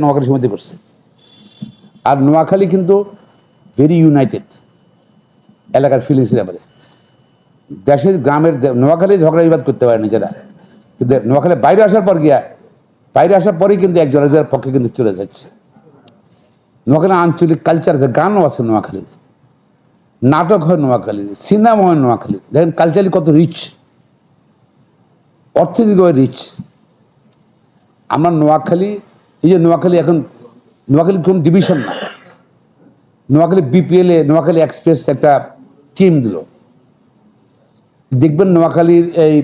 নোয়াখালীর মধ্যে করছে। আর নোয়াখালী কিন্তু ভেরি ইউনাইটেড এলাকার ফিলিংস ব্যাপারে। দেশের গ্রামের নোয়াখালী ঝগড়া বিবাদ করতে পারে নিজেরা, কিন্তু নোয়াখালী বাইরে আসার পরেই কিন্তু একজনের পক্ষে কিন্তু চলে যাচ্ছে। নোয়াখালী আঞ্চলিক কালচার, গানও আছে নোয়াখালীর, নাটক হয় নোয়াখালীর, সিনেমা হয় নোয়াখালীর। দেখেন কালচারালি কত রিচ, অর্থনৈতিকভাবে রিচ। আমরা নোয়াখালী, এই যে নোয়াখালী এখন নোয়াখালীর কোন ডিভিশন না, নোয়াখালী বিপিএল এ নোয়াখালী এক্সপ্রেস একটা টিম দিল। দেখবেন নোয়াখালীর এই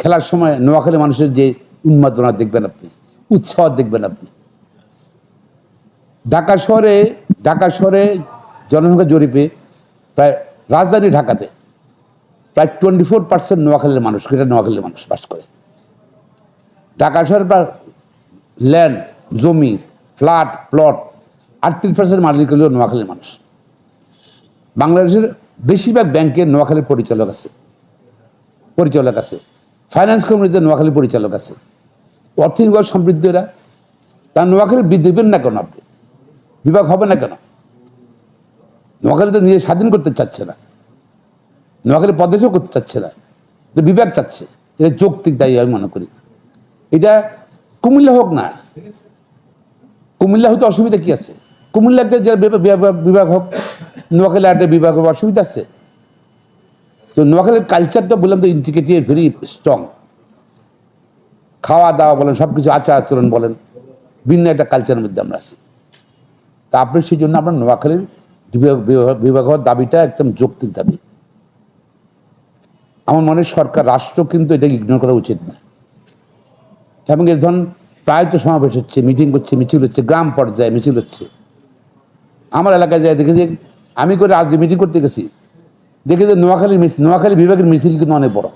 খেলার সময় নোয়াখালী মানুষের যে উন্মাদনা দেখবেন আপনি, উৎসাহ দেখবেন আপনি। ঢাকা শহরে জনসংখ্যা জরিপে প্রায় রাজধানী ঢাকাতে প্রায় 24% নোয়াখালীর মানুষ, এটা নোয়াখালীর মানুষ বাস করে। ঢাকা শহরে প্রায় ল্যান্ড, জমি, ফ্ল্যাট, প্লট 38% মালিক হলেও নোয়াখালীর মানুষ। বাংলাদেশের বেশিরভাগ ব্যাংকের নোয়াখালীর পরিচালক আছে, ফাইন্যান্স কোম্পানিতে নোয়াখালীর পরিচালক আছে, অর্থনৈতিক সমৃদ্ধ এরা। তার নোয়াখালী দেবেন না কেন আপনি? বিভাগ হবে না কেন? নোয়াখালী তো নিজে স্বাধীন করতে চাচ্ছে না, নোয়াখালী প্রদেশও করতে চাচ্ছে না, বিভাগ চাচ্ছে। এটা যৌক্তিক দায়ী আমি মনে করি। এটা কুমিল্লা হোক না, কুমিল্লা হয়তো অসুবিধা কি আছে? কুমিল্লাতে যে বিভাগ হোক, নোয়াখালী একটা বিভাগ হোক, অসুবিধা আছে? তো নোয়াখালীর কালচারটা বললাম তো ইন্টিগ্রেটেড, ভেরি স্ট্রং। খাওয়া দাওয়া বলেন, সব কিছু আচার আচরণ বলেন, ভিন্ন একটা কালচারের মধ্যে আমরা আছি। তা আপনি সেই জন্য আপনার নোয়াখালীর বিভাগ হওয়ার দাবিটা একদম যৌক্তিক দাবি। আমার মনে হয় সরকার, রাষ্ট্র কিন্তু এটাকে ইগনোর করা উচিত না। এবং এর ধরুন প্রায়ত সমাবেশ হচ্ছে, মিটিং করছে, মিছিল হচ্ছে, গ্রাম পর্যায়ে মিছিল হচ্ছে। আমার এলাকায় যায় দেখে যে, আমি করে আজ মিটিং করতে গেছি, দেখে যে নোয়াখালী বিভাগের মিছিল কিন্তু অনেক বড়।